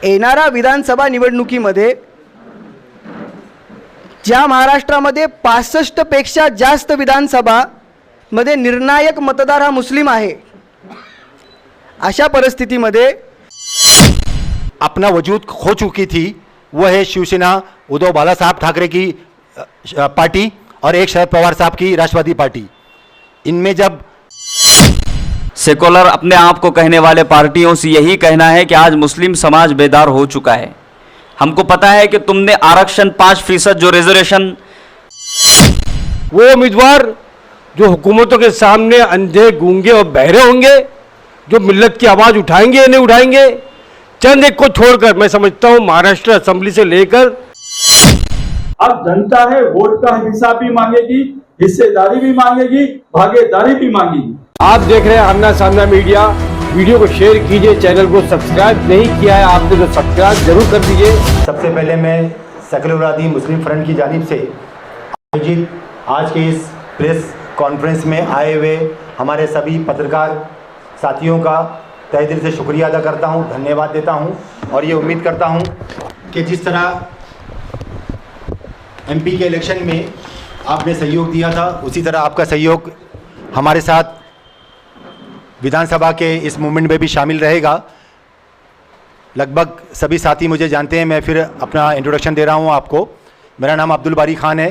येणाऱ्या विधानसभा निवडणुकीमध्ये ज्या महाराष्ट्रामध्ये 65 पेक्षा जास्त विधानसभामध्ये निर्णायक मतदार हा मुस्लिम आहे, अशा परिस्थितीमध्ये अपना वजूद खो चुकी थी। वह है शिवसेना उद्धव बाला साहब ठाकरे की पार्टी और एक शरद पवार साहब की राष्ट्रवादी पार्टी। इनमें जब सेकुलर अपने आप को कहने वाले पार्टियों से यही कहना है कि आज मुस्लिम समाज बेदार हो चुका है। हमको पता है कि तुमने आरक्षण 5% जो रिजर्वेशन, वो उम्मीदवार जो हुकूमतों के सामने अंधे गूंगे और बहरे होंगे, जो मिल्लत की आवाज़ उठाएंगे या नहीं उठाएंगे, चंद एक को छोड़कर मैं समझता हूं महाराष्ट्र असेंबली से लेकर अब जनता है, वोट का हिसाब भी मांगेगी, हिस्सेदारी भी मांगेगी, भागीदारी भी मांगेगी। आप देख रहे हैं आमना सामना मीडिया। वीडियो को शेयर कीजिए, चैनल को सब्सक्राइब नहीं किया है आपने तो सब्सक्राइब जरूर कर दीजिए। सबसे पहले मैं सेकुलरवादी मुस्लिम फ्रंट की जानिब से आयोजित आज के इस प्रेस कॉन्फ्रेंस में आए हुए हमारे सभी पत्रकार साथियों का तहे दिल से शुक्रिया अदा करता हूं, धन्यवाद देता हूं और ये उम्मीद करता हूं कि जिस तरह एमपी के इलेक्शन में आपने सहयोग दिया था, उसी तरह आपका सहयोग हमारे साथ विधानसभा के इस मूवमेंट में भी शामिल रहेगा। लगभग सभी साथी मुझे जानते हैं, मैं फिर अपना इंट्रोडक्शन दे रहा हूं आपको। मेरा नाम अब्दुल बारी खान है,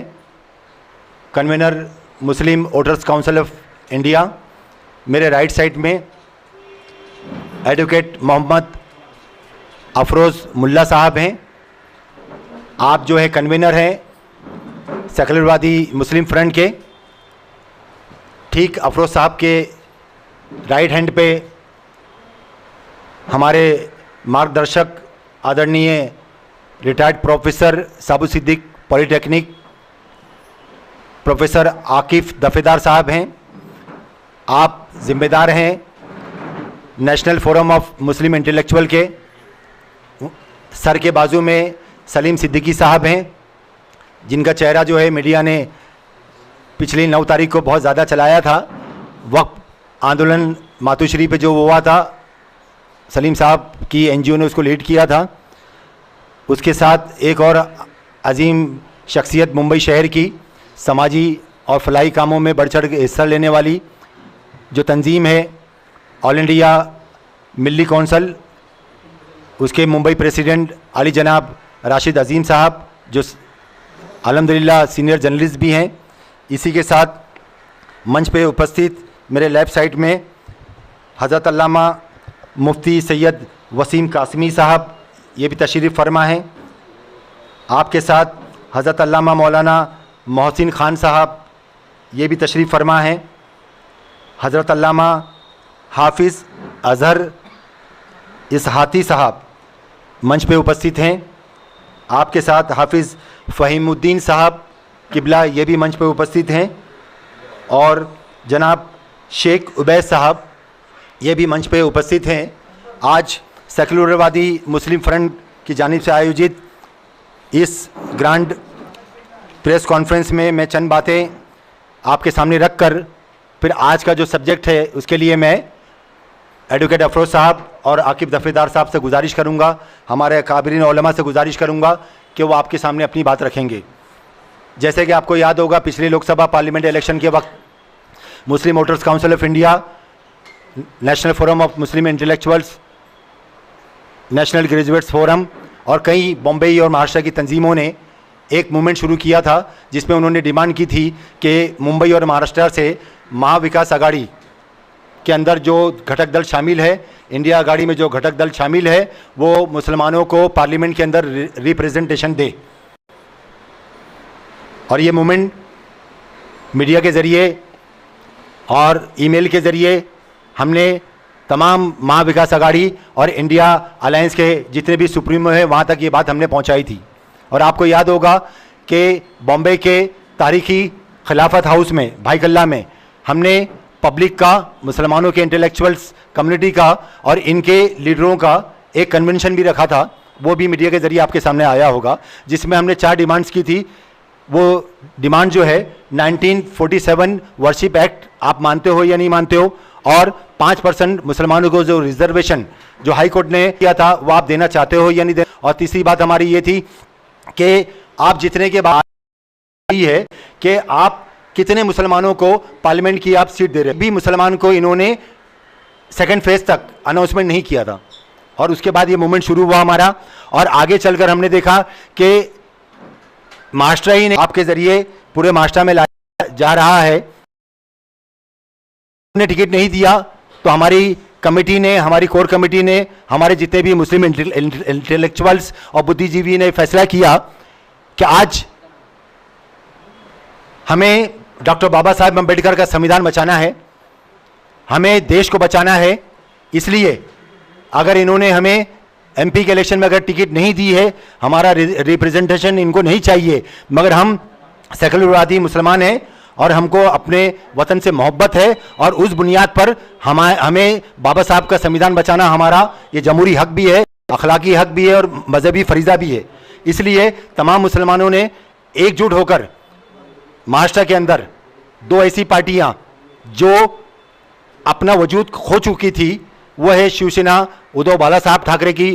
convener Muslim voters council of India. मेरे राइट साइड में एडवोकेट मोहम्मद अफरोज़ मुल्ला साहब हैं। आप जो है कन्वीनर हैं सेकुलरवादी मुस्लिम फ्रंट के। ठीक अफरोज़ साहब के राइट हैंड पे हमारे मार्गदर्शक आदरणीय retired professor Sabu Siddique polytechnic professor Akif Dafedar साहब हैं। आप जिम्मेदार हैं national forum of Muslim intellectual के। सर के बाजू में सलीम सिद्दीकी साहब हैं, जिनका चेहरा जो है मीडिया ने पिछली 9 तारीख को बहुत ज़्यादा चलाया था। वक्फ आंदोलन मातोश्री पे जो हुआ था, सलीम साहब की एनजीओ ने उसको लीड किया था। उसके साथ एक और अजीम शख्सियत मुंबई शहर की समाजी और फलाही कामों में बढ़ चढ़ के हिस्सा लेने वाली जो तंजीम है ऑल इंडिया मिल्ली कौंसल, उसके मुंबई प्रेसिडेंट अली जनाब राशिद अजीम साहब, जो अल्हम्दुलिल्लाह सीनियर जर्नलिस्ट भी हैं। इसी के साथ मंच पे उपस्थित मेरे लेफ़्ट साइड में हज़रत अल्लामा मुफ्ती सैयद वसीम कासमी साहब, ये भी तशरीफ़ फरमा हैं। आपके साथ हज़रत अल्लामा मौलाना मोहसिन ख़ान साहब, ये भी तशरीफ़ फरमा हैं। हज़रत अल्लामा हाफिज़ अज़हर इसहाती साहब मंच पे उपस्थित हैं। आपके साथ हाफिज़ फ़हीमुद्दीन साहब किबला, ये भी मंच पे उपस्थित हैं। और जनाब शेख उबैद साहब, ये भी मंच पे उपस्थित हैं। आज सेकुलरवादी मुस्लिम फ्रंट की जानिब से आयोजित इस ग्रांड प्रेस कॉन्फ्रेंस में मैं चंद बातें आपके सामने रख कर फिर आज का जो सब्जेक्ट है उसके लिए मैं एडवोकेट अफरोज़ साहब और आकिफ दफेदार साहब से गुजारिश करूंगा, हमारे काबिरीन उलमा से गुजारिश करूंगा कि वो आपके सामने अपनी बात रखेंगे। जैसे कि आपको याद होगा, पिछले लोकसभा पार्लियामेंट इलेक्शन के वक्त Muslim voters council of India, national forum of Muslim intellectuals, national graduates forum और कई बॉम्बे और महाराष्ट्र की तंजीमों ने एक मूवमेंट शुरू किया था, जिसमें उन्होंने डिमांड की थी कि मुंबई और महाराष्ट्र से महाविकास आघाड़ी के अंदर जो घटक दल शामिल है, इंडिया आघाड़ी में जो घटक दल शामिल है, वो मुसलमानों को पार्लियामेंट के अंदर रिप्रेजेंटेशन दे। और ये मूवमेंट मीडिया के ज़रिए और ईमेल के ज़रिए हमने तमाम महाविकास आघाड़ी और इंडिया अलायंस के जितने भी सुप्रीमो हैं वहाँ तक ये बात हमने पहुँचाई थी। और आपको याद होगा कि बॉम्बे के तारीखी खिलाफत हाउस में भाई कल्ला में हमने पब्लिक का, मुसलमानों के इंटेलेक्चुअल्स कम्युनिटी का और इनके लीडरों का एक कन्वेंशन भी रखा था। वो भी मीडिया के ज़रिए आपके सामने आया होगा, जिसमें हमने 4 डिमांड्स की थी। वो डिमांड जो है 1947 वर्शिप एक्ट, आप मानते हो या नहीं मानते हो, और 5% मुसलमानों को जो रिजर्वेशन जो हाई कोर्ट ने किया था वो आप देना चाहते हो या नहीं दे। और तीसरी बात हमारी ये थी कि आप जितने के बाद है कि आप कितने मुसलमानों को पार्लियामेंट की आप सीट दे रहे हैं। भी मुसलमान को इन्होंने सेकंड फेज तक अनाउंसमेंट नहीं किया था और उसके बाद ये मूवमेंट शुरू हुआ हमारा। और आगे चलकर हमने देखा कि महाराष्ट्र ही ने आपके जरिए पूरे महाराष्ट्र में लाया जा रहा है। उन्हें टिकट नहीं दिया तो हमारी कमेटी ने, हमारी कोर कमेटी ने, हमारे जितने भी मुस्लिम इंटेलेक्चुअल्स और बुद्धिजीवी ने फैसला किया कि आज हमें डॉक्टर बाबा साहब अम्बेडकर का संविधान बचाना है, हमें देश को बचाना है। इसलिए अगर इन्होंने हमें एमपी के इलेक्शन में अगर टिकट नहीं दी है, हमारा रिप्रेजेंटेशन इनको नहीं चाहिए, मगर हम सेकुलरवादी मुसलमान हैं और हमको अपने वतन से मोहब्बत है और उस बुनियाद पर हमें बाबा साहब का संविधान बचाना हमारा ये जमहूरी हक भी है, अखलाकी हक भी है और मजहबी फरीज़ा भी है। इसलिए तमाम मुसलमानों ने एकजुट होकर महाराष्ट्र के अंदर दो ऐसी पार्टियां जो अपना वजूद खो चुकी थी, वो है शिवसेना उद्धव बाला साहब ठाकरे की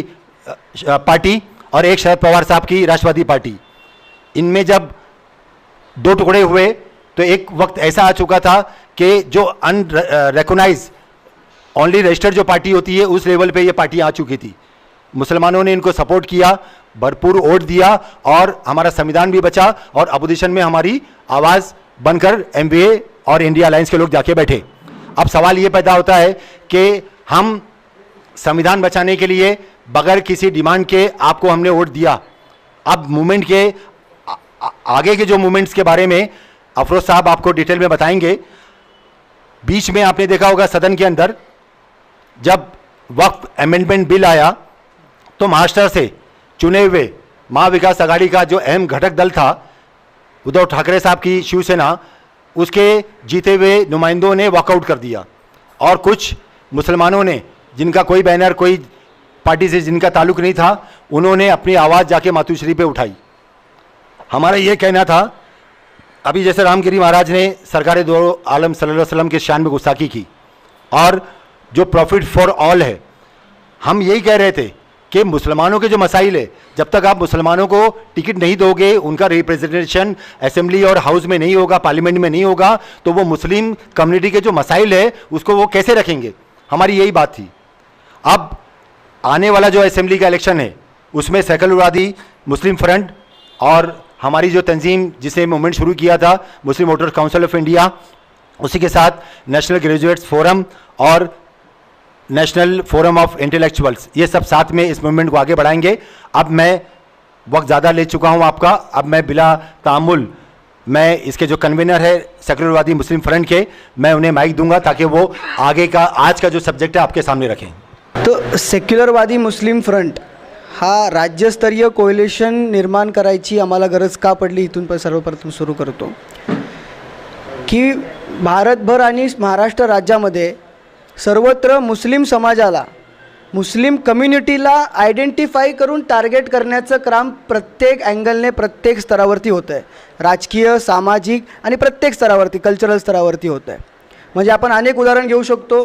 पार्टी और एक शरद पवार साहब की राष्ट्रवादी पार्टी। इनमें जब दो टुकड़े हुए तो एक वक्त ऐसा आ चुका था कि जो अनरिकॉग्नाइज ओनली रजिस्टर्ड जो पार्टी होती है उस लेवल पे ये पार्टी आ चुकी थी। मुसलमानों ने इनको सपोर्ट किया, भरपूर वोट दिया और हमारा संविधान भी बचा और अपोजिशन में हमारी आवाज़ बनकर एमवीए और इंडिया अलायंस के लोग जाके बैठे। अब सवाल ये पैदा होता है कि हम संविधान बचाने के लिए बगैर किसी डिमांड के आपको हमने वोट दिया। अब मूवमेंट के आगे के जो मूवमेंट्स के बारे में अफरोज साहब आपको डिटेल में बताएंगे। बीच में आपने देखा होगा सदन के अंदर जब वक्फ अमेंडमेंट बिल आया तो महाराष्ट्र से चुने हुए महाविकास आघाड़ी का जो अहम घटक दल था उद्धव ठाकरे साहब की शिवसेना, उसके जीते हुए नुमाइंदों ने वॉकआउट कर दिया और कुछ मुसलमानों ने जिनका कोई बैनर, कोई पार्टी से जिनका ताल्लुक नहीं था, उन्होंने अपनी आवाज़ जाके मातुश्री पे उठाई। हमारा ये कहना था, अभी जैसे रामगिरी महाराज ने सरकार दो आलम सल्लल्लाहु अलैहि वसल्लम के शान में गुस्ताखी की और जो प्रॉफिट फॉर ऑल है, हम यही कह रहे थे कि मुसलमानों के जो मसाइल है, जब तक आप मुसलमानों को टिकट नहीं दोगे, उनका रिप्रेजेंटेशन असेंबली और हाउस में नहीं होगा, पार्लियामेंट में नहीं होगा, तो वो मुस्लिम कम्युनिटी के जो मसाइल है उसको वो कैसे रखेंगे। हमारी यही बात थी। अब आने वाला जो असेंबली का इलेक्शन है उसमें सेकुलरवादी मुस्लिम फ्रंट और हमारी जो तंजीम जिसने मूवमेंट शुरू किया था मुस्लिम वोटर्स काउंसिल ऑफ इंडिया, उसी के साथ नेशनल ग्रेजुएट्स फोरम और नेशनल फोरम ऑफ इंटेलेक्चुअल्स, ये सब साथ में इस मूवमेंट को आगे बढ़ाएंगे। अब मैं वक्त ज़्यादा ले चुका हूँ आपका, अब मैं बिला तामुल मैं इसके जो कन्वीनर है सेकुलरवादी मुस्लिम फ्रंट के, मैं उन्हें माइक दूंगा ताकि वो आगे का आज का जो सब्जेक्ट है आपके सामने रखें। तो सेक्युलरवादी मुस्लिम फ्रंट हा राज्यस्तरीय कोएलिशन निर्माण करायची आम्हाला गरज का पडली, इथून पण सर्वप्रथम सुरू करतो की भारतभर आणि महाराष्ट्र राज्यामध्ये सर्वत्र मुस्लिम समाजाला, मुस्लिम कम्युनिटीला आयडेंटिफाय करून टार्गेट करण्याचं काम प्रत्येक अँगलने प्रत्येक स्तरावरती होतं आहे, राजकीय, सामाजिक आणि प्रत्येक स्तरावरती, कल्चरल स्तरावरती होतं आहे। म्हणजे आपण अनेक उदाहरण घेऊ शकतो।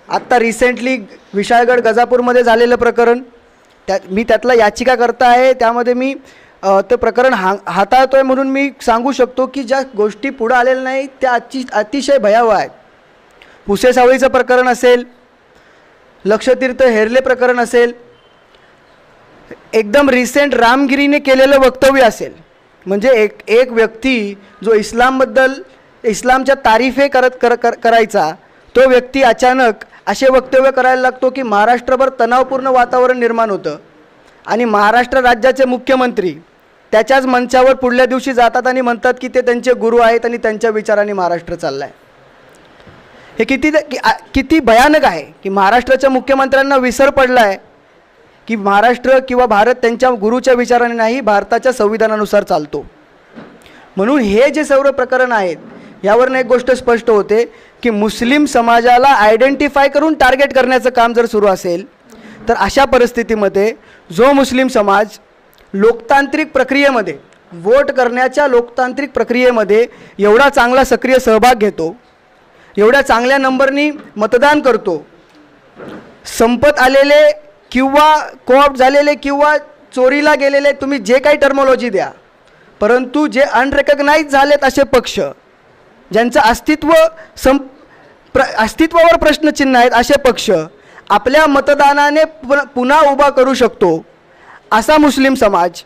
आत्ता रिसेंटली विशाळगड गजापूरमध्ये झालेलं प्रकरण, मी त्यातला याचिकाकर्ता आहे, त्यामध्ये मी ते प्रकरण हाताळतो आहे म्हणून मी सांगू शकतो की ज्या गोष्टी पुढे आलेल्या नाही त्या अतिशय भयावह आहेत। पुसेसावळीचं प्रकरण असेल, लक्षतीर्थ हेरले प्रकरण असेल, एकदम रिसेंट रामगिरीने केलेलं वक्तव्य असेल, म्हणजे एक व्यक्ती जो इस्लामच्या तारीफे करायचा, तो व्यक्ती अचानक असे वक्तव्य करायला लागतो की महाराष्ट्रभर तणावपूर्ण वातावरण निर्माण होतं आणि महाराष्ट्र राज्याचे मुख्यमंत्री त्याच्याच मंचावर पुढल्या दिवशी जातात आणि म्हणतात की ते त्यांचे गुरु आहेत आणि त्यांच्या विचारांनी महाराष्ट्र चालला आहे। हे किती भयानक आहे की महाराष्ट्राच्या मुख्यमंत्र्यांना विसर पडला आहे की महाराष्ट्र किंवा भारत त्यांच्या गुरुच्या विचाराने नाही, भारताच्या संविधानानुसार चालतो। म्हणून हे जे सर्व प्रकरण आहेत यावरून एक गोष्ट स्पष्ट होते की मुस्लिम समाजाला आयडेंटिफाय करून टार्गेट करण्याचं काम जर सुरू असेल तर अशा परिस्थितीमध्ये जो मुस्लिम समाज लोकतांत्रिक प्रक्रियेमध्ये, वोट करण्याच्या लोकतांत्रिक प्रक्रियेमध्ये एवढा चांगला सक्रिय सहभाग घेतो, एवढ्या चांगल्या नंबरनी मतदान करतो, संपत आलेले किंवा कोऑप्ट झालेले किंवा चोरीला गेलेले, तुम्ही जे काही टर्मॉलॉजी द्या, परंतु जे अनरेकग्नाइज झालेत असे पक्ष, ज्यांचं अस्तित्वावर प्रश्नचिन्ह आहेत, असे पक्ष आपल्या मतदानाने पुन्हा उभा करू शकतो असा मुस्लिम समाज,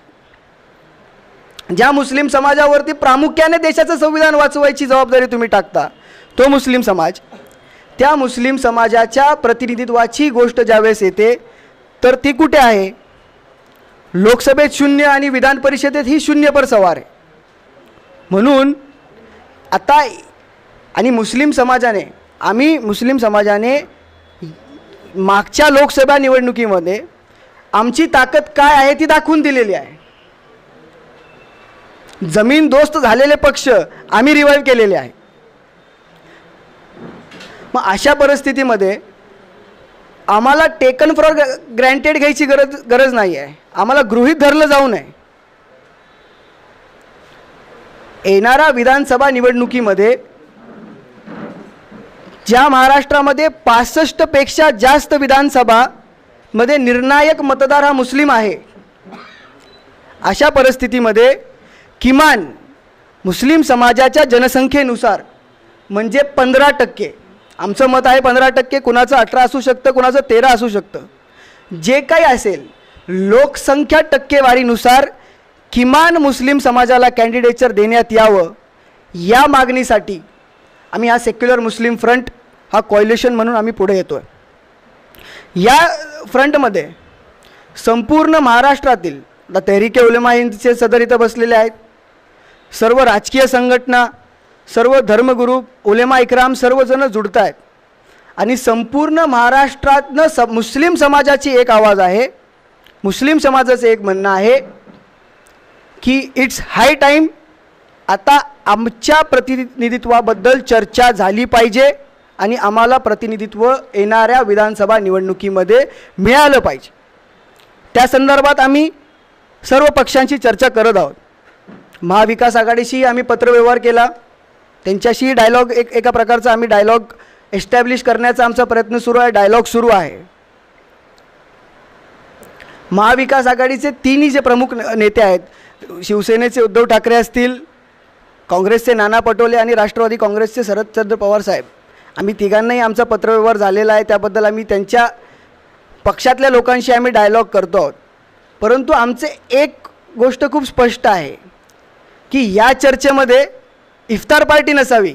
ज्या मुस्लिम समाजावरती प्रामुख्याने देशाचं संविधान वाचवायची जबाबदारी तुम्ही टाकता, तो मुस्लिम समाज, त्या मुस्लिम समाजाच्या प्रतिनिधित्वाची गोष्ट ज्यावेळेस येते तर ती कुठे आहे? लोकसभेत 0 आणि विधान परिषदेत ही 0 पर सवार आहे. म्हणून आता आणि मुस्लिम समाजाने मागच्या लोकसभा निवडणुकीमध्ये आमची ताकद काय आहे ती दाखवून दिलेली आहे. जमीन दोस्त झालेले पक्ष आम्ही रिवाईव्ह केलेले आहे. मग अशा परिस्थितीमध्ये आम्हाला टेकन फॉर ग्रँटेड घ्यायची गरज नाही आहे. आम्हाला गृहीत धरलं जाऊ नये. येणाऱ्या विधानसभा निवडणुकीमध्ये ज्या महाराष्ट्रामध्ये 65 पेक्षा जास्त विधानसभामध्ये निर्णायक मतदार हा मुस्लिम आहे, अशा परिस्थितीमध्ये किमान मुस्लिम समाजाच्या जनसंख्येनुसार म्हणजे 15%, आमचं मत आहे 15%, कुणाचं 18 असू शकतं, कुणाचं 13 असू शकतं, जे काही असेल लोकसंख्या टक्केवारीनुसार किमान मुस्लिम समाजाला कॅन्डिडेचर देण्यात यावं, या मागणीसाठी आम्ही हा सेक्युलर मुस्लिम फ्रंट हा कॉयलेशन म्हणून आम्ही पुढे येतो आहे. या फ्रंटमध्ये संपूर्ण महाराष्ट्रातील तहरीके उलेमा हिंदचे सदर इथं बसलेले आहेत, सर्व राजकीय संघटना, सर्व धर्मगुरू, उलेमा इकराम सर्वजण जुडत आहेत आणि संपूर्ण महाराष्ट्रातनं मुस्लिम समाजाची एक आवाज आहे, मुस्लिम समाजाचं एक म्हणणं आहे की इट्स हाय टाईम, आता आमच्या प्रतिनिधित्वाबद्दल चर्चा झाली पाहिजे आणि आम्हाला प्रतिनिधित्व येणाऱ्या विधानसभा निवडणुकीमध्ये मिळालं पाहिजे. त्या संदर्भात आम्ही सर्व पक्षांची चर्चा करत आहोत. महाविकास आघाडीशी आम्ही पत्रव्यवहार केला, त्यांच्याशी डायलॉग एका प्रकारचा आम्ही डायलॉग एस्टॅब्लिश करण्याचा आमचा प्रयत्न सुरू आहे, डायलॉग सुरू आहे. महाविकास आघाडीचे तिन्ही जे प्रमुख नेते आहेत, शिवसेनेचे उद्धव ठाकरे असतील, काँग्रेसचे नाना पटोले आणि राष्ट्रवादी काँग्रेसचे शरदचंद्र पवार साहेब, आम्ही तिघांनाही आमचा पत्रव्यवहार झालेला आहे. त्याबद्दल आम्ही त्यांच्या पक्षातल्या लोकांशी आम्ही डायलॉग करतो आहोत. परंतु आमचे एक गोष्ट खूप स्पष्ट आहे की या चर्चेमध्ये इफ्तार पार्टी नसावी.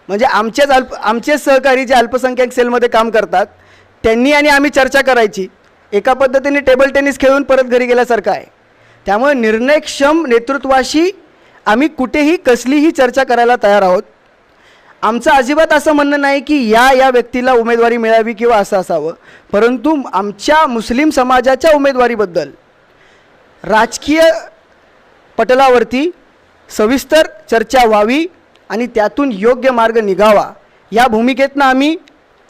म्हणजे आमचेच सहकारी जे अल्पसंख्याक सेलमध्ये काम करतात त्यांनी आणि आम्ही चर्चा करायची, एका पद्धतीने टेबल टेनिस खेळून परत घरी गेल्यासारखं आहे. त्यामुळे निर्णयक्षम नेतृत्वाशी आम्ही कुठेही कसलीही चर्चा करायला तयार आहोत. आमचं अजिबात असं म्हणणं नाही की या व्यक्तीला उमेदवारी मिळावी किंवा असं असावं, परंतु आमच्या मुस्लिम समाजाच्या उमेदवारीबद्दल राजकीय पटलावरती सविस्तर चर्चा व्हावी आणि त्यातून योग्य मार्ग निघावा, या भूमिकेतनं आम्ही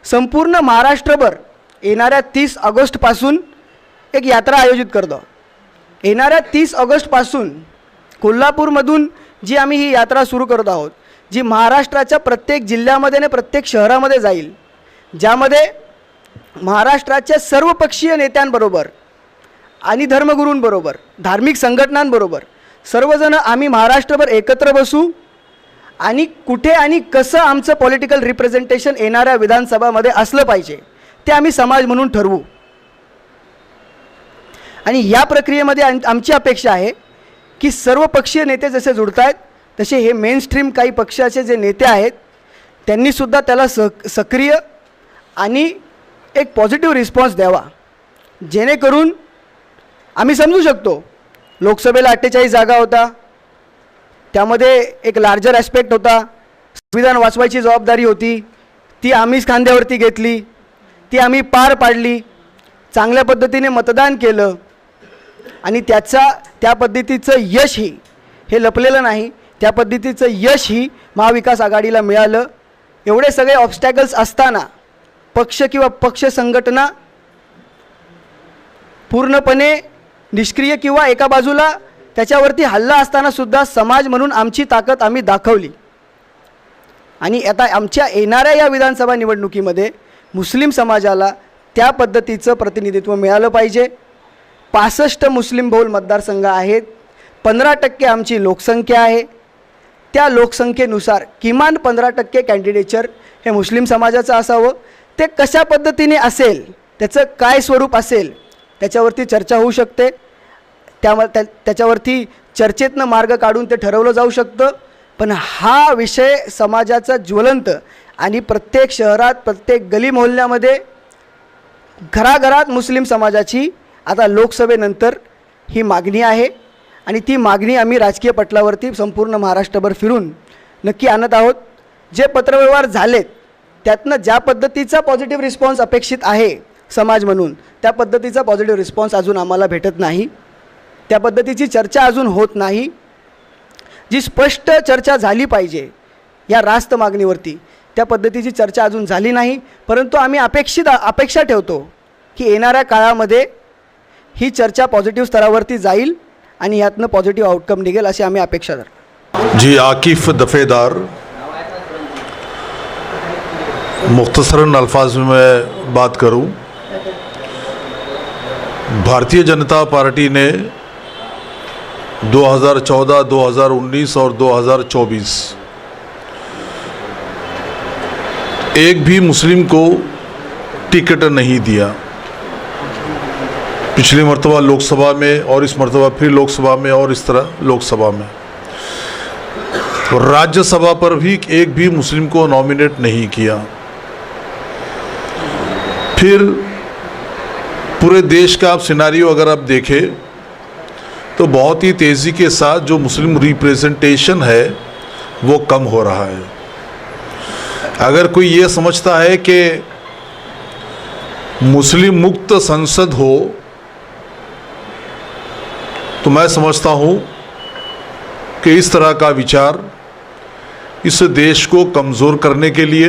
संपूर्ण महाराष्ट्रभर येणाऱ्या 30 ऑगस्टपासून एक यात्रा आयोजित करतो. येणाऱ्या 30 ऑगस्टपासून कोल्हापूरमधून जी आम्ही ही यात्रा सुरू करत आहोत, जी महाराष्ट्राच्या प्रत्येक जिल्ह्यामध्ये आणि प्रत्येक शहरामध्ये जाईल, ज्यामध्ये महाराष्ट्राच्या सर्वपक्षीय नेत्यांबरोबर आणि धर्मगुरूंबरोबर, धार्मिक संघटनांबरोबर सर्वजण आम्ही महाराष्ट्रभर एकत्र बसू आणि कुठे आणि कसं आमचं पॉलिटिकल रिप्रेझेंटेशन येणाऱ्या विधानसभामध्ये असलं पाहिजे ते आम्ही समाज म्हणून ठरवू. आणि या प्रक्रियेमध्ये आमची अपेक्षा आहे की सर्व पक्षीय नेते जसे जुडत आहेत तसे हे मेनस्ट्रीम काही पक्षाचे जे नेते आहेत त्यांनीसुद्धा त्याला सक्रिय आणि एक पॉझिटिव्ह रिस्पॉन्स द्यावा, जेणेकरून आम्ही समजू शकतो लोकसभेला 48 जागा होता, त्यामध्ये एक लार्जर ॲस्पेक्ट होता, संविधान वाचवायची जबाबदारी होती, ती आम्हीच खांद्यावरती घेतली, ती आम्ही पार पाडली, चांगल्या पद्धतीने मतदान केलं आणि त्या पद्धतीचं यशही हे लपलेलं नाही, त्या पद्धतीचं यशही महाविकास आघाडीला मिळालं. एवढे सगळे ऑब्स्टॅकल्स असताना पक्ष किंवा पक्ष संघटना पूर्णपणे निष्क्रिय किंवा एका बाजूला त्याच्यावरती हल्ला असताना सुद्धा समाज म्हणून आमची ताकद आम्ही दाखवली आणि आता आमच्या येणाऱ्या या विधानसभा निवडणुकीमध्ये मुस्लिम समाजाला त्या पद्धतीचं प्रतिनिधित्व मिळालं पाहिजे. 65 मुस्लिम बहुल मतदारसंघ आहेत, 15% आमची लोकसंख्या आहे. त्या लोकसंख्येनुसार किमान 15% कॅन्डिडेचर हे मुस्लिम समाजाचं असावं. ते कशा पद्धतीने असेल, त्याचं काय स्वरूप असेल, त्याच्यावरती चर्चा होऊ शकते. त्याच्यावरती चर्चेतनं मार्ग काढून ते ठरवलं जाऊ शकतं. पण हा विषय समाजाचा ज्वलंत आणि प्रत्येक शहरात, प्रत्येक गली मोहल्ल्यामध्ये, घराघरात मुस्लिम समाजाची आता लोकसभेनंतर ही मागणी आहे. आणि ती मागणी आम्ही राजकीय पटलावरती संपूर्ण महाराष्ट्रभर फिरून नक्की आणत आहोत. जे पत्रव्यवहार झालेत त्यातनं ज्या पद्धतीचा पॉझिटिव्ह रिस्पॉन्स अपेक्षित आहे समाज म्हणून, त्या पद्धतीचा पॉझिटिव्ह रिस्पॉन्स अजून आम्हाला भेटत नाही. त्या पद्धतीची चर्चा अजून होत नाही. जी स्पष्ट चर्चा झाली पाहिजे या रास्त मागणीवरती, त्या पद्धतीची चर्चा अजून झाली नाही. परंतु आम्ही अपेक्षा ठेवतो की येणाऱ्या काळामध्ये ही चर्चा पॉझिटिव्ह स्तरावरती जाईल आणि यातनं पॉझिटिव्ह आउटकम निघेल अशी आम्ही अपेक्षा करतो. जी आकिफ दफेदार, मुख्तसरन अल्फाज में मैं बात करूं, भारतीय जनता पार्टी ने 2014, 2019 और 2024 एक भी मुस्लिम को टिकट नहीं दिया. पिछली मर्तबा लोकसभा में और इस मर्तबा फिर लोकसभा में और इस तरह लोकसभा में. राज्यसभा पर भी एक भी मुस्लिम को नॉमिनेट नहीं किया. फिर पूरे देश का आप सिनारियो अगर आप देखें तो बहुत ही तेज़ी के साथ जो मुस्लिम रिप्रेजेंटेशन है वो कम हो रहा है. अगर कोई ये समझता है कि मुस्लिम मुक्त संसद हो तो मैं समझता हूँ कि इस तरह का विचार इस देश को कमज़ोर करने के लिए,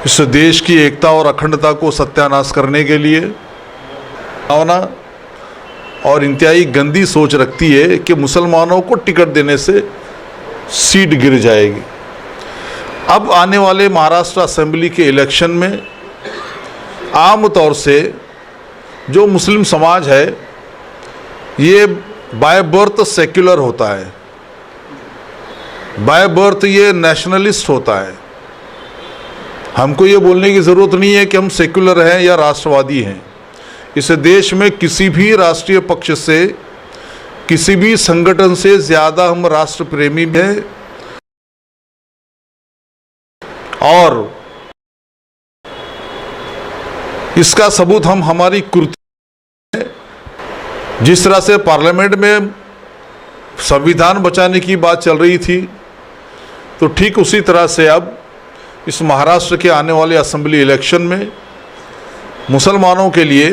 इस देश की एकता और अखंडता को सत्यानाश करने के लिए भावना और इंतहाई गंदी सोच रखती है कि मुसलमानों को टिकट देने से सीट गिर जाएगी. अब आने वाले महाराष्ट्र असेंबली के इलेक्शन में आम तौर से जो मुस्लिम समाज है ये बाय बर्थ सेक्युलर होता है, बाय बर्थ ये नेशनलिस्ट होता है. हमको ये बोलने की ज़रूरत नहीं है कि हम सेक्युलर हैं या राष्ट्रवादी हैं. इस देश में किसी भी राष्ट्रीय पक्ष से, किसी भी संगठन से ज़्यादा हम राष्ट्र प्रेमी हैं. और इसका सबूत हम हमारी कृति, जिस तरह से पार्लियामेंट में संविधान बचाने की बात चल रही थी, तो ठीक उसी तरह से अब इस महाराष्ट्र के आने वाले असेंबली इलेक्शन में मुसलमानों के लिए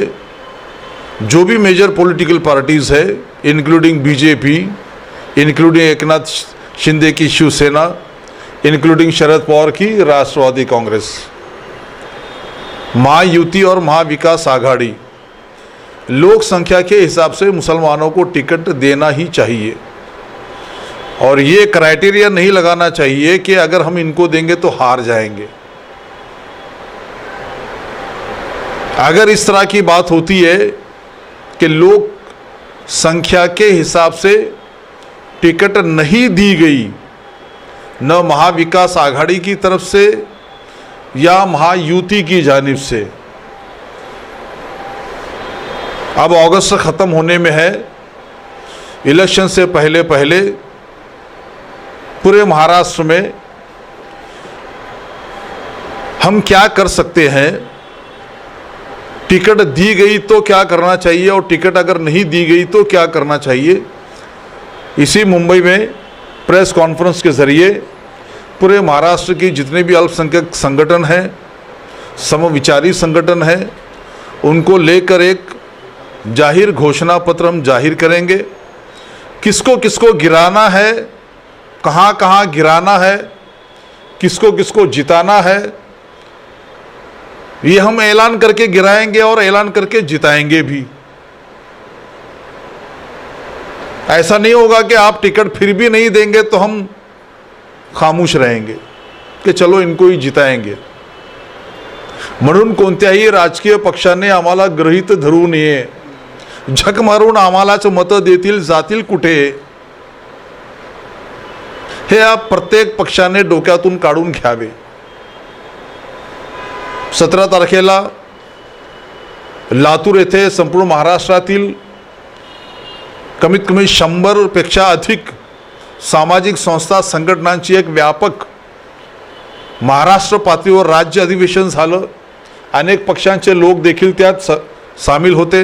जो भी मेजर पॉलिटिकल पार्टीज़ है, including BJP, including Eknath Shinde की शिवसेना, इंक्लूडिंग शरद पवार की राष्ट्रवादी कांग्रेस, महायुति और महाविकास आघाड़ी, लोक संख्या के हिसाब से मुसलमानों को टिकट देना ही चाहिए. और ये क्राइटेरिया नहीं लगाना चाहिए कि अगर हम इनको देंगे तो हार जाएंगे. अगर इस तरह की बात होती है कि लोक संख्या के हिसाब से टिकट नहीं दी गई, न महाविकास आघाड़ी की तरफ से या महायुति की जानिब से, अब अगस्त ख़त्म होने में है, इलेक्शन से पहले पहले पूरे महाराष्ट्र में हम क्या कर सकते हैं, टिकट दी गई तो क्या करना चाहिए और टिकट अगर नहीं दी गई तो क्या करना चाहिए. इसी मुंबई में प्रेस कॉन्फ्रेंस के ज़रिए पूरे महाराष्ट्र की जितने भी अल्पसंख्यक संगठन हैं, समविचारी संगठन हैं, उनको लेकर एक जाहिर घोषणा पत्र हम जाहिर करेंगे. किसको किसको गिराना है, कहाँ कहाँ गिराना है, किसको किसको जिताना है, ये हम ऐलान करके गिराएंगे और ऐलान करके जिताएंगे भी. ऐसा नहीं होगा कि आप टिकट फिर भी नहीं देंगे तो हम खामोश रहेंगे की चलो इनको ही जिताएंगे. म्हणून कोणत्याही राजकीय पक्षाने आम्हाला गृहीत धरू नये. झक मारून आम्हालाच मतं देतील जातील कुठे, हे या प्रत्येक पक्षाने डोक्यातून काढून घ्यावे. 17 तारखेला लातूर येथे संपूर्ण महाराष्ट्रातील कमीत कमी 100 पेक्षा अधिक सामाजिक संस्था संघटनांची एक व्यापक महाराष्ट्र पातळीवर राज्य अधिवेशन झालं. अनेक पक्षांचे लोक देखील त्यात सामील होते.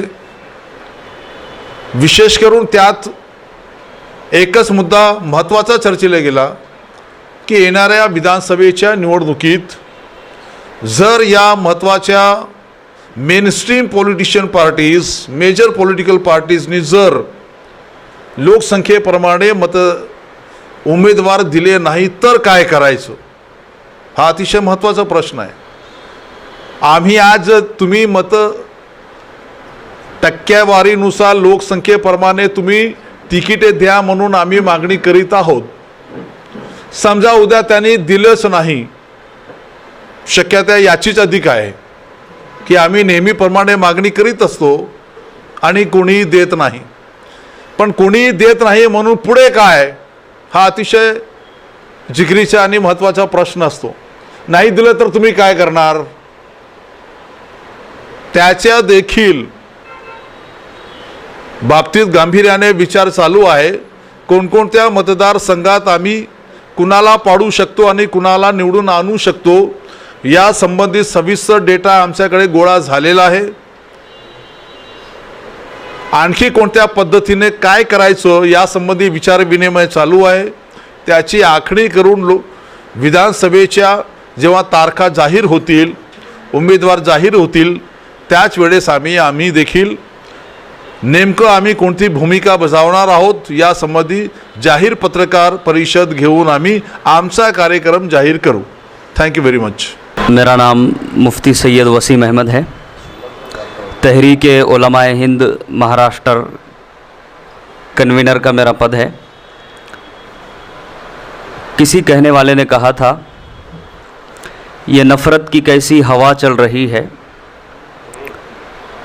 विशेष करून त्यात एकच मुद्दा महत्त्वाचा चर्चेला गेला की येणाऱ्या विधानसभेच्या निवडणुकीत जर या महत्त्वाच्या mainstream politician parties, major political पार्टीजनी जर लोकसंख्येप्रमाणे उमेदवार दिले नाही तर काय करायचं, हा अतिशय महत्त्वाचा प्रश्न आहे. आम्ही आज तुम्ही टक्केवारीनुसार लोकसंख्येप्रमाणे तुम्ही तिकिटे द्या म्हणून आम्ही मागणी करीत आहोत. समजा उद्या त्यांनी दिलंच नाही, शक्यता याचीच अधिक आहे की आम्ही नेहमीप्रमाणे मागणी करीत असतो आणि कोणीही देत नाही. पण कोणीही देत नाही म्हणून पुढे काय, हा अतिशय जिगरीचा आणि महत्त्वाचा प्रश्न असतो. नाही दिलं तर तुम्ही काय करणार, त्याच्या देखील बाबतीत गांभीर्याने विचार चालू आहे. कोणकोणत्या मतदारसंघात आम्ही कुणाला पाडू शकतो आणि कुणाला निवडून आणू शकतो या संबंधित सविस्तर डेटा आमच्याकडे गोळा झालेला आहे. आणखी कोणत्या पद्धतीने काय करायचं यासंबंधी विचारविनिमय चालू आहे. त्याची आखणी करून विधानसभेच्या जेव्हा तारखा जाहीर होतील, उमेदवार जाहीर होतील, त्याच वेळेस आम्ही देखील नेमकं आम्ही कोणती भूमिका बजावणार आहोत यासंबंधी जाहीर पत्रकार परिषद घेऊन आम्ही आमचा कार्यक्रम जाहीर करू. Thank you very much. मेरा नाम मुफ्ती सैयद वसीम अहमद है. तहरीक उलमाए हिंद महाराष्ट्र कन्वीनर का मेरा पद है. किसी कहने वाले ने कहा था, ये नफ़रत की कैसी हवा चल रही है,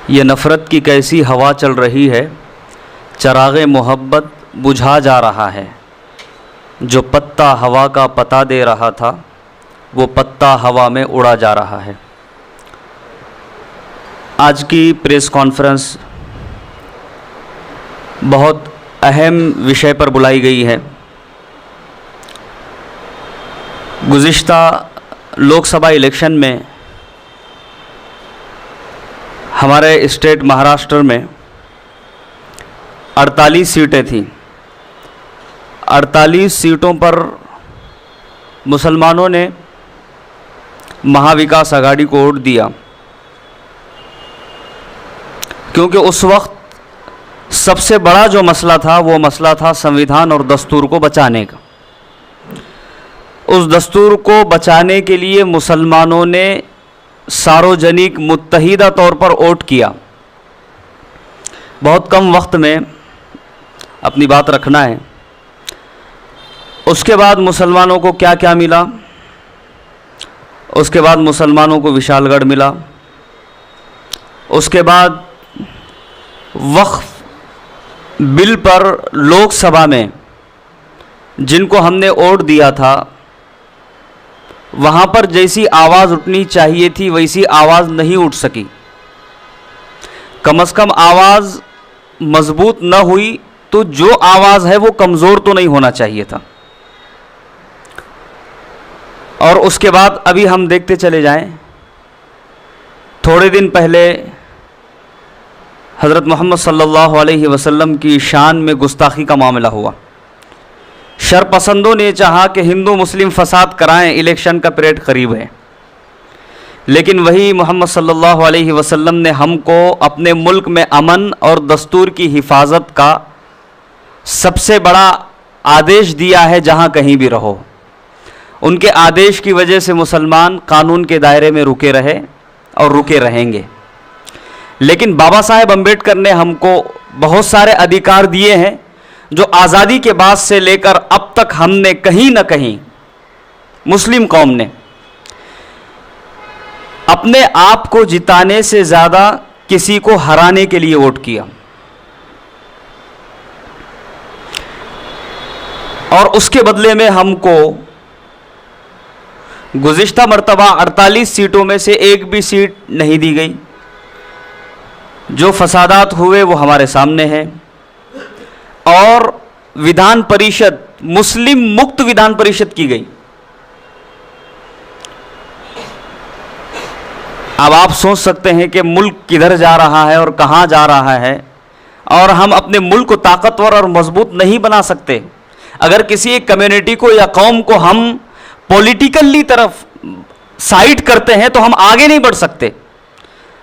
ये नफ़रत की कैसी हवा चल रही है, चराग़े मोहब्बत बुझा जा रहा है. जो पत्ता हवा का पता दे रहा था, वो पत्ता हवा में उड़ा जा रहा है. आज की प्रेस कॉन्फ्रेंस बहुत अहम विषय पर बुलाई गई है. गुज़िश्ता लोकसभा इलेक्शन में हमारे स्टेट महाराष्ट्र में 48 सीटें थीं. 48 सीटों पर मुसलमानों ने महाविकास आघाड़ी को वोट दिया, क्योंकि उस वक्त सबसे बड़ा जो मसला था वो मसला था संविधान और दस्तूर को बचाने का. उस दस्तूर को बचाने के लिए मुसलमानों ने सार्वजनिक मुत्तहिदा तौर पर वोट किया. बहुत कम वक्त में अपनी बात रखना है. उसके बाद मुसलमानों को क्या क्या मिला, उसके बाद मुसलमानों को विशालगढ़ मिला. उसके बाद वक्फ बिल पर लोकसभा में जिनको हमने वोट दिया था, वहाँ पर जैसी आवाज़ उठनी चाहिए थी वैसी आवाज़ नहीं उठ सकी. कम से कम आवाज़ मजबूत न हुई तो जो आवाज़ है वो कमज़ोर तो नहीं होना चाहिए था. और उसके बाद अभी हम देखते चले जाएं, थोड़े दिन पहले हज़रत मोहम्मद सल्लल्लाहु अलैहि वसल्लम की शान में गुस्ताखी का मामला हुआ. शरपसंदों ने चाहा कि हिंदू मुस्लिम फसाद कराएं, इलेक्शन का पीरियड करीब है, लेकिन वही मोहम्मद सल्लल्लाहु अलैहि वसल्लम ने हमको अपने मुल्क में अमन और दस्तूर की हिफाजत का सबसे बड़ा आदेश दिया है. जहां कहीं भी रहो, उनके आदेश की वजह से मुसलमान कानून के दायरे में रुके रहे और रुके रहेंगे. लेकिन बाबा साहेब अम्बेडकर ने हमको बहुत सारे अधिकार दिए हैं जो आज़ादी के बाद से लेकर अब तक हमने कहीं न कहीं मुस्लिम कौम ने अपने आप को जिताने से ज़्यादा किसी को हराने के लिए वोट किया, और उसके बदले में हमको गुज़िश्ता मर्तबा 48 सीटों में से एक भी सीट नहीं दी गई। जो फसादात हुए वो हमारे सामने है, और विधान परिषद मुस्लिम मुक्त विधान परिषद की गई। अब आप सोच सकते हैं कि मुल्क किधर जा रहा है और कहाँ जा रहा है, और हम अपने मुल्क को ताकतवर और मजबूत नहीं बना सकते अगर किसी एक कम्युनिटी को या कौम को हम पॉलिटिकली तरफ साइड करते हैं तो हम आगे नहीं बढ़ सकते।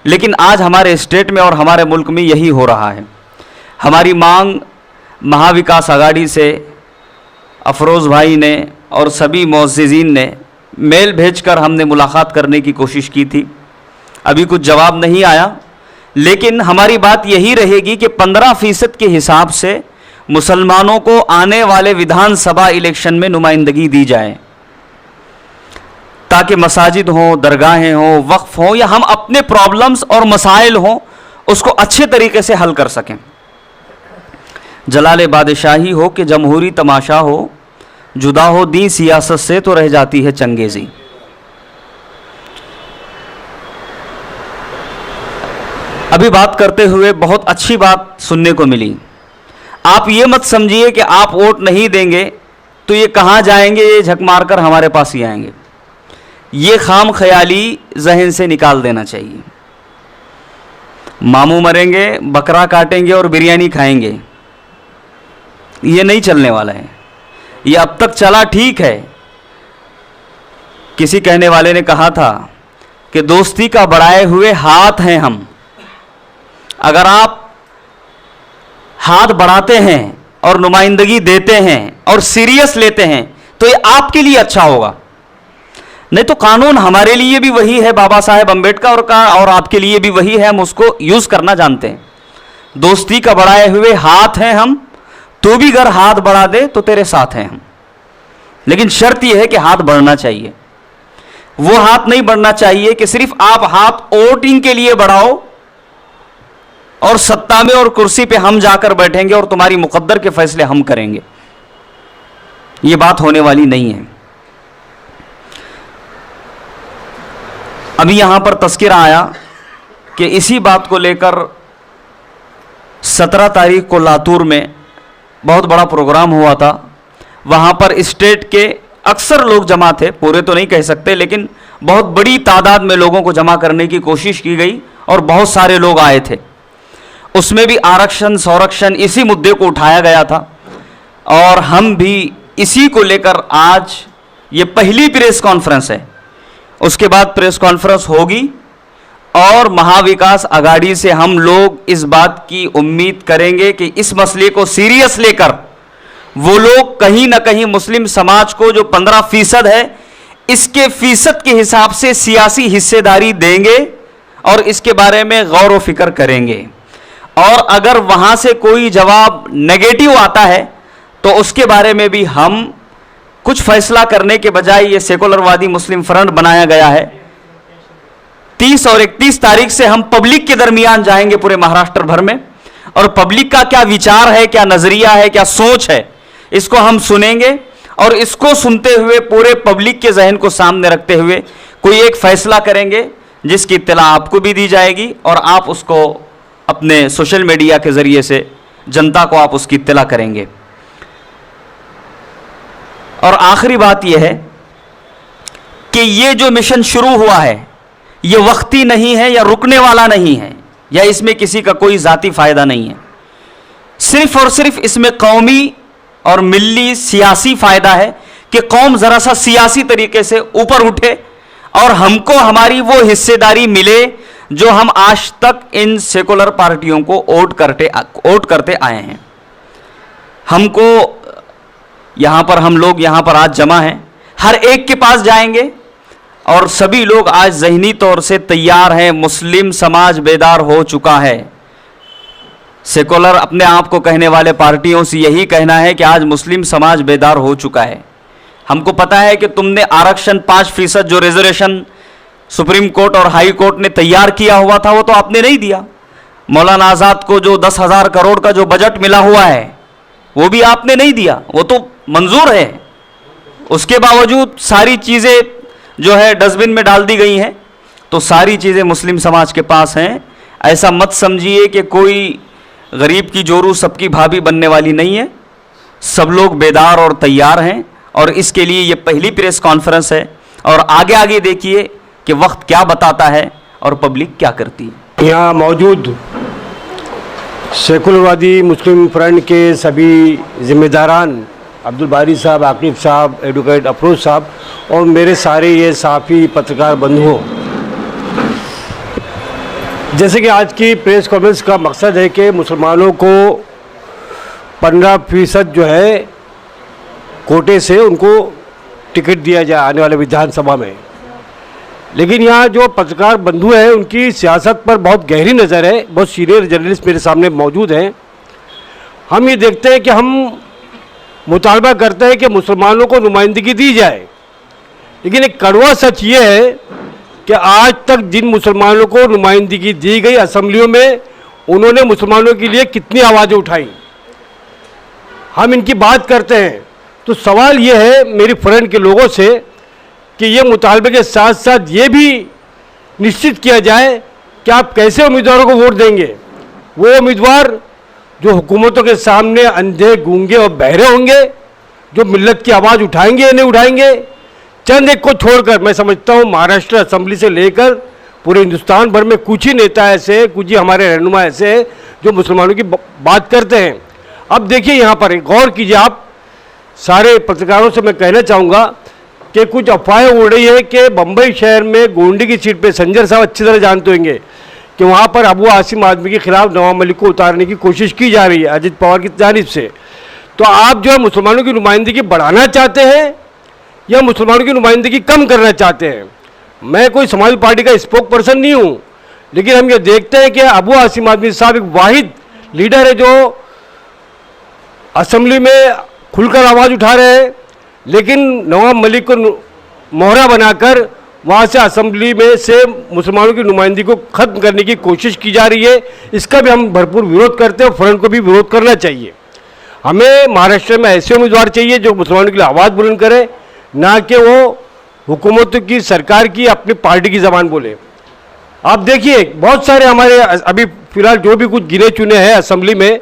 लेकिन आज हमारे स्टेट में और हमारे मुल्क में यही हो रहा है। हमारी मांग महाविकास आघाड़ी से अफरोज़ भाई ने और सभी मुअज़्ज़िज़ीन ने मेल भेजकर हमने मुलाकात करने की कोशिश की थी, अभी कुछ जवाब नहीं आया। लेकिन हमारी बात यही रहेगी कि 15% के हिसाब से मुसलमानों को आने वाले विधानसभा इलेक्शन में नुमाइंदगी दी जाए, ताकि मसाजिद हों, दरगाहें हों, वक्फ हों, या हम अपने प्रॉब्लम्स और मसाइल हों उसको अच्छे तरीके से हल कर सकें। जलाल बादशाही हो कि जमहूरी तमाशा हो, जुदा हो दी सियासत से तो रह जाती है चंगेज़ी। अभी बात करते हुए बहुत अच्छी बात सुनने को मिली। आप ये मत समझिए कि आप वोट नहीं देंगे तो ये कहाँ जाएंगे, ये झक मारकर हमारे पास ही आएंगे। ये खाम ख्याली जहन से निकाल देना चाहिए। मामू मरेंगे, बकरा काटेंगे और बिरयानी खाएंगे, ये नहीं चलने वाला है। ये अब तक चला ठीक है। किसी कहने वाले ने कहा था कि दोस्ती का बढ़ाए हुए हाथ हैं हम। अगर आप हाथ बढ़ाते हैं और नुमाइंदगी देते हैं और सीरियस लेते हैं तो ये आपके लिए अच्छा होगा। नहीं तो कानून हमारे लिए भी वही है बाबा साहेब अम्बेडकर का, और आपके लिए भी वही है, हम उसको यूज करना जानते हैं। दोस्ती का बढ़ाए हुए हाथ हैं हम, तू भी अगर हाथ बढ़ा दे तो तेरे साथ हैं हम। लेकिन शर्त यह है कि हाथ बढ़ना चाहिए। वो हाथ नहीं बढ़ना चाहिए कि सिर्फ आप हाथ वोटिंग के लिए बढ़ाओ और सत्ता में और कुर्सी पे हम जाकर बैठेंगे और तुम्हारी मुकद्दर के फैसले हम करेंगे। ये बात होने वाली नहीं है। अभी यहां पर तस्किरा आया कि इसी बात को लेकर 17 तारीख को लातूर में बहुत बड़ा प्रोग्राम हुआ था। वहां पर स्टेट के अक्सर लोग जमा थे, पूरे तो नहीं कह सकते, लेकिन बहुत बड़ी तादाद में लोगों को जमा करने की कोशिश की गई और बहुत सारे लोग आए थे। उसमें भी आरक्षण संरक्षण इसी मुद्दे को उठाया गया था, और हम भी इसी को लेकर आज ये पहली प्रेस कॉन्फ्रेंस है। उसके बाद प्रेस कॉन्फ्रेंस होगी और महाविकास आघाड़ी से हम लोग इस बात की उम्मीद करेंगे कि इस मसले को सीरियस लेकर वो लोग कहीं ना कहीं मुस्लिम समाज को जो 15% है इसके फीसद के हिसाब से सियासी हिस्सेदारी देंगे और इसके बारे में गौर व फिक्र करेंगे। और अगर वहां से कोई जवाब नेगेटिव आता है तो उसके बारे में भी हम कुछ फैसला करने के बजाय ये सेकुलरवादी मुस्लिम फ्रंट बनाया गया है। 30 और 31 तारीख से हम पब्लिक के दरमियान जाएंगे पूरे महाराष्ट्र भर में, और पब्लिक का क्या विचार है, क्या नजरिया है, क्या सोच है, इसको हम सुनेंगे। और इसको सुनते हुए पूरे पब्लिक के जहन को सामने रखते हुए कोई एक फैसला करेंगे जिसकी इत्तला आपको भी दी जाएगी और आप उसको अपने सोशल मीडिया के जरिए से जनता को आप उसकी इत्तला करेंगे। और आखिरी बात यह है कि ये जो मिशन शुरू हुआ है ये वक्ती नहीं है या रुकने वाला नहीं है, या इसमें किसी का कोई जाती फायदा नहीं है। सिर्फ और सिर्फ इसमें कौमी और मिल्ली सियासी फायदा है कि कौम जरा सा सियासी तरीके से ऊपर उठे और हमको हमारी वो हिस्सेदारी मिले जो हम आज तक इन सेकुलर पार्टियों को वोट करते आए हैं। हमको यहां पर हम लोग यहां पर आज जमा हैं, हर एक के पास जाएंगे और सभी लोग आज ज़हनी तौर से तैयार हैं। मुस्लिम समाज बेदार हो चुका है। सेकुलर अपने आप को कहने वाले पार्टियों से यही कहना है कि आज मुस्लिम समाज बेदार हो चुका है। हमको पता है कि तुमने आरक्षण 5% जो रिजर्वेशन सुप्रीम कोर्ट और हाई कोर्ट ने तैयार किया हुआ था वो तो आपने नहीं दिया। मौलाना आज़ाद को जो 10,000 करोड़ का जो बजट मिला हुआ है वो भी आपने नहीं दिया, वो तो मंजूर है। उसके बावजूद सारी चीज़ें जो है डस्टबिन में डाल दी गई हैं। तो सारी चीज़ें मुस्लिम समाज के पास हैं। ऐसा मत समझिए कि कोई गरीब की जोरू सबकी भाभी बनने वाली नहीं है। सब लोग बेदार और तैयार हैं और इसके लिए ये पहली प्रेस कॉन्फ्रेंस है। और आगे आगे देखिए कि वक्त क्या बताता है और पब्लिक क्या करती है। यहाँ मौजूद सेकुलरवादी मुस्लिम फ्रंट के सभी जिम्मेदारान अब्दुल बारी साहब, आकिब साहब, एडवोकेट अफरोज साहब और मेरे सारे ये साफ़ी पत्रकार बंधुओं, जैसे कि आज की प्रेस कॉन्फ्रेंस का मकसद है कि मुसलमानों को 15% जो है कोटे से उनको टिकट दिया जाए आने वाले विधानसभा में। लेकिन यहाँ जो पत्रकार बंधु हैं उनकी सियासत पर बहुत गहरी नज़र है। बहुत सीनियर जर्नलिस्ट मेरे सामने मौजूद हैं। हम ये देखते हैं कि हम मुतालबा करते हैं कि मुसलमानों को नुमाइंदगी दी जाए, लेकिन एक कड़वा सच ये है कि आज तक जिन मुसलमानों को नुमाइंदगी दी गई असम्बलियों में, उन्होंने मुसलमानों के लिए कितनी आवाज़ें उठाई। हम इनकी बात करते हैं तो सवाल ये है मेरी फ्रंट के लोगों से कि ये मुतालबे के साथ साथ ये भी निश्चित किया जाए कि आप कैसे उम्मीदवारों को वोट देंगे। वो उम्मीदवार जो हुकूमतों के सामने अंधे, गूंगे और बहरे होंगे, जो मिल्लत की आवाज़ उठाएंगे या नहीं उठाएंगे। चंद एक को छोड़कर मैं समझता हूँ महाराष्ट्र असेंबली से लेकर पूरे हिंदुस्तान भर में कुछ ही नेता ऐसे, कुछ ही हमारे रहनुमा ऐसे हैं जो मुसलमानों की बात करते हैं। अब देखिए यहाँ पर गौर कीजिए, आप सारे पत्रकारों से मैं कहना चाहूँगा कि कुछ अफवाहें उड़ रही है कि बम्बई शहर में गोंडी की सीट पे संजय साहब अच्छी तरह जानते होंगे कि वहाँ पर अबू आसिम आदमी के खिलाफ नवाब मलिक को उतारने की कोशिश की जा रही है अजित पवार की जानिब से। तो आप जो है मुसलमानों की नुमाइंदगी बढ़ाना चाहते हैं या मुसलमानों की नुमाइंदगी कम करना चाहते हैं। मैं कोई समाजवादी पार्टी का स्पोक पर्सन नहीं हूँ, लेकिन हम ये देखते हैं कि अबू आसिम आदमी साहब एक वाहिद लीडर है जो असेंबली में खुलकर आवाज़ उठा रहे हैं, लेकिन नवाब मलिक को मोहरा बनाकर वहाँ से असेंबली में से मुसलमानों की नुमाइंदगी को ख़त्म करने की कोशिश की जा रही है। इसका भी हम भरपूर विरोध करते हैं और फ्रंट को भी विरोध करना चाहिए। हमें महाराष्ट्र में ऐसे उम्मीदवार चाहिए जो मुसलमानों के लिए आवाज़ बुलंद करे, ना कि वो हुकूमत की, सरकार की, अपनी पार्टी की ज़बान बोले। आप देखिए बहुत सारे हमारे अभी फ़िलहाल जो भी कुछ गिने चुने हैं असेंबली में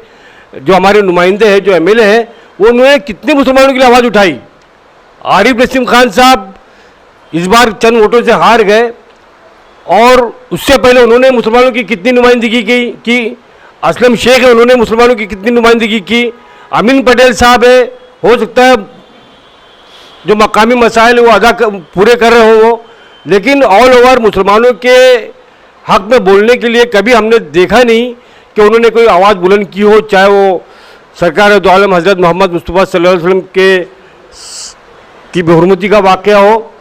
जो हमारे नुमाइंदे हैं, जो एमएलए हैं, वो उन्होंने कितने मुसलमानों के लिए आवाज़ उठाई। आरिफ नसीम खान साहब इस बार चंद वोटों से हार गए और उससे पहले उन्होंने मुसलमानों की कितनी नुमाइंदगी की। असलम शेख है, उन्होंने मुसलमानों की कितनी नुमाइंदगी की। अमीन पटेल साहब है, हो सकता है जो मकामी मसाइल वो पूरे कर रहे हो वो, लेकिन ऑल ओवर मुसलमानों के हक में बोलने के लिए कभी हमने देखा नहीं कि उन्होंने कोई आवाज़ बुलंद की हो, चाहे वो सरकार दो आलम हज़रत मोहम्मद मुस्तफ़ा सल्लल्लाहु अलैहि वसल्लम की बेहुरमती का वाक़या हो,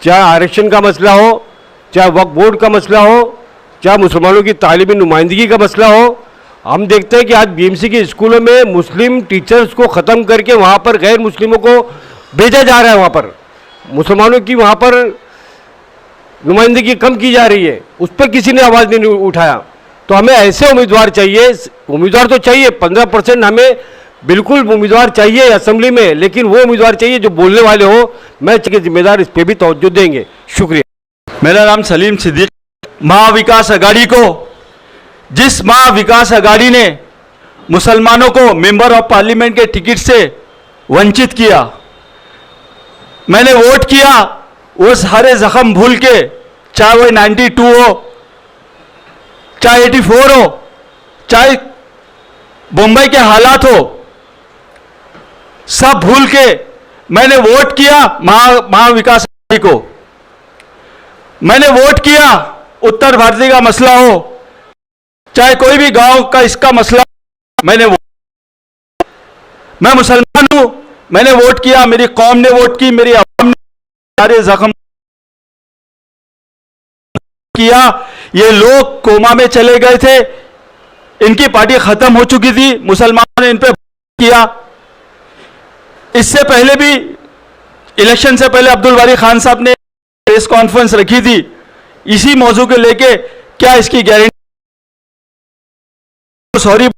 चाहे आरक्षण का मसला हो, चाहे वक्फ बोर्ड का मसला हो, चाहे मुसलमानों की तालीमी नुमाइंदगी का मसला हो। हम देखते हैं कि आज बीएमसी के स्कूलों में मुस्लिम टीचर्स को ख़त्म करके वहाँ पर गैर मुस्लिमों को भेजा जा रहा है। वहाँ पर मुसलमानों की वहाँ पर नुमाइंदगी कम की जा रही है, उस पर किसी ने आवाज़ नहीं उठाया। तो हमें ऐसे उम्मीदवार चाहिए, उम्मीदवार तो चाहिए 15% हमें बिल्कुल उम्मीदवार चाहिए असेंबली में, लेकिन वो उम्मीदवार चाहिए जो बोलने वाले हो। मैं जिम्मेदार इस पर भी तवज्जो देंगे। शुक्रिया। मेरा नाम सलीम सिद्दीक। महाविकास आघाड़ी को, जिस महाविकास आघाड़ी ने मुसलमानों को मेंबर ऑफ पार्लियामेंट के टिकट से वंचित किया, मैंने वोट किया वो सारे जख्म भूल के, चाहे वो 92 हो, चाहे 84 हो, चाहे बम्बई के हालात हो, सब भूल के मैंने वोट किया महाविकास आघाड़ी को। मैंने वोट किया उत्तर भारतीय का मसला हो, चाहे कोई भी गांव का इसका मसला, मैं मुसलमान हूं, मैंने वोट किया, मेरी कौम ने वोट की, मेरी अवाम ने सारे जख्म किया। ये लोग कोमा में चले गए थे, इनकी पार्टी खत्म हो चुकी थी, मुसलमानों ने इन पे किया। इससे पहले भी इलेक्शन से पहले अब्दुल बारी खान साहब ने प्रेस कॉन्फ्रेंस रखी थी इसी मौजू को लेके, क्या इसकी गारंटी? सॉरी,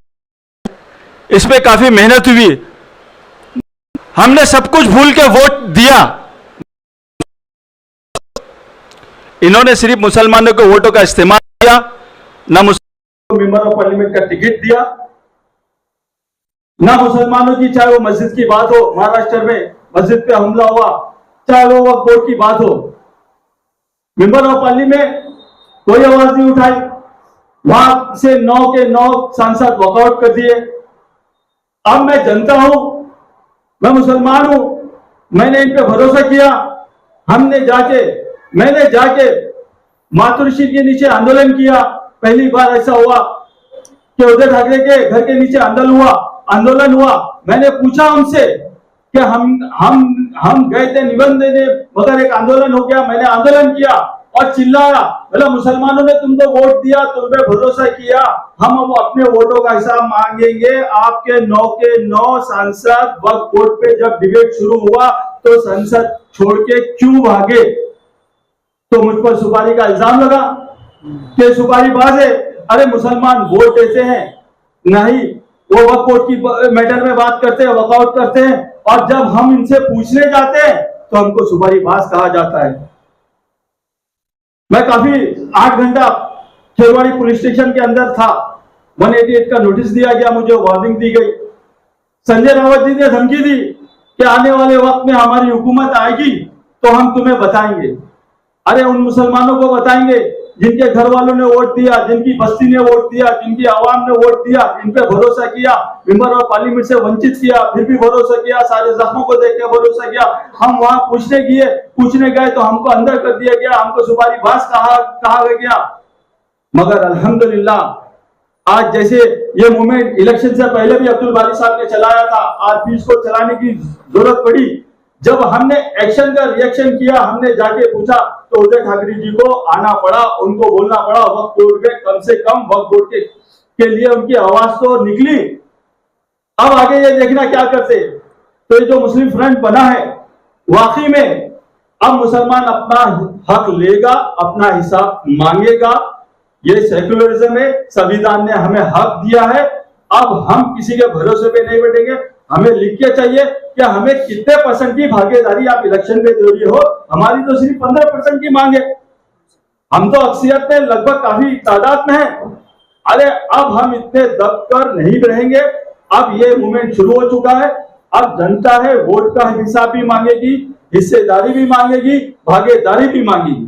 इस पे काफी मेहनत हुई, हमने सब कुछ भूल के वोट दिया। इन्होंने सिर्फ मुसलमानों के वोटों का इस्तेमाल किया, ना मुसलमानों को मेंबर ऑफ पार्लियामेंट का टिकट दिया, ना मुसलमानों की, चाहे वो मस्जिद की बात हो, महाराष्ट्र में मस्जिद पे हमला हुआ, चाहे वो वक्फ बोर्ड की बात हो, मेंबर ऑफ पार्लियामेंट कोई आवाज नहीं उठाई। वहां से 9 के 9 सांसद वॉकआउट कर दिए। अब मैं जनता हूं, मैं मुसलमान हूं, मैंने इन पे भरोसा किया। मैंने जाके मातृश्री के नीचे आंदोलन किया। पहली बार ऐसा हुआ कि उद्धव ठाकरे के घर के नीचे आंदोलन हुआ। मैंने पूछा उनसे कि हम गए थे निबंधन देने, मगर एक आंदोलन हो गया। मैंने आंदोलन किया और चिल्लाया, बोला मुसलमानों ने तुमको वोट दिया, तुम पे भरोसा किया, हम अब अपने वोटों का हिसाब मांगेंगे। आपके 9 के 9 सांसद वक्फ बोर्ड पे जब डिबेट शुरू हुआ तो संसद छोड़ के क्यों भागे? तो मुझ पर सुपारी का इल्जाम लगा कि सुपारी बाज है। अरे मुसलमान वोट देते हैं, नहीं वो वक्फ बोर्ड की मैटर में बात करते हैं, वॉकआउट करते हैं, और जब हम इनसे पूछने जाते हैं तो हमको सुपारी बाज कहा जाता है। मैं काफी 8 घंटा खेरवाड़ी पुलिस स्टेशन के अंदर था। 188 का नोटिस दिया गया, मुझे वार्निंग दी गई। संजय रावत जी ने धमकी दी कि आने वाले वक्त में हमारी हुकूमत आएगी तो हम तुम्हें बताएंगे। अरे उन मुसलमानों को बताएंगे जिनके घर वालों ने वोट दिया, जिनकी बस्ती ने वोट दिया, जिनकी आवाम ने वोट दिया, इन पे भरोसा किया, मेंबर ऑफ पार्लियामेंट से वंचित किया, फिर भी भरोसा किया, सारे जख्मों को देख के भरोसा किया। हम वहां पूछने गए तो हमको अंदर कर दिया गया, हमको सुपारी बाज कहा गया। मगर अल्हम्दुलिल्लाह आज जैसे ये मूवमेंट इलेक्शन से पहले भी अब्दुल बारी साहब ने चलाया था, आज भी इसको चलाने की जरूरत पड़ी। जब हमने एक्शन का रिएक्शन किया, हमने जाके पूछा तो उद्धव ठाकरे जी को आना पड़ा, उनको बोलना पड़ा वक्फ बोर्ड के, कम से कम वक्फ बोर्ड के लिए उनकी आवाज तो निकली। अब आगे ये देखना क्या करते। तो ये जो मुस्लिम फ्रंट बना है, वाकई में अब मुसलमान अपना हक लेगा, अपना हिसाब मांगेगा। ये सेक्युलरिज्म है, संविधान ने हमें हक दिया है। अब हम किसी के भरोसे पे नहीं बैठेंगे। हमें लिख के चाहिए कि हमें कितने % की भागीदारी आप इलेक्शन में दे रही हो। हमारी तो सिर्फ 15% की मांग है। हम तो अक्सरियत में लगभग काफी तादाद में है। अरे अब हम इतने दब कर नहीं रहेंगे। अब ये मूवमेंट शुरू हो चुका है। अब जनता है, वोट का हिसाब भी मांगेगी, हिस्सेदारी भी मांगेगी, भागीदारी भी मांगेगी।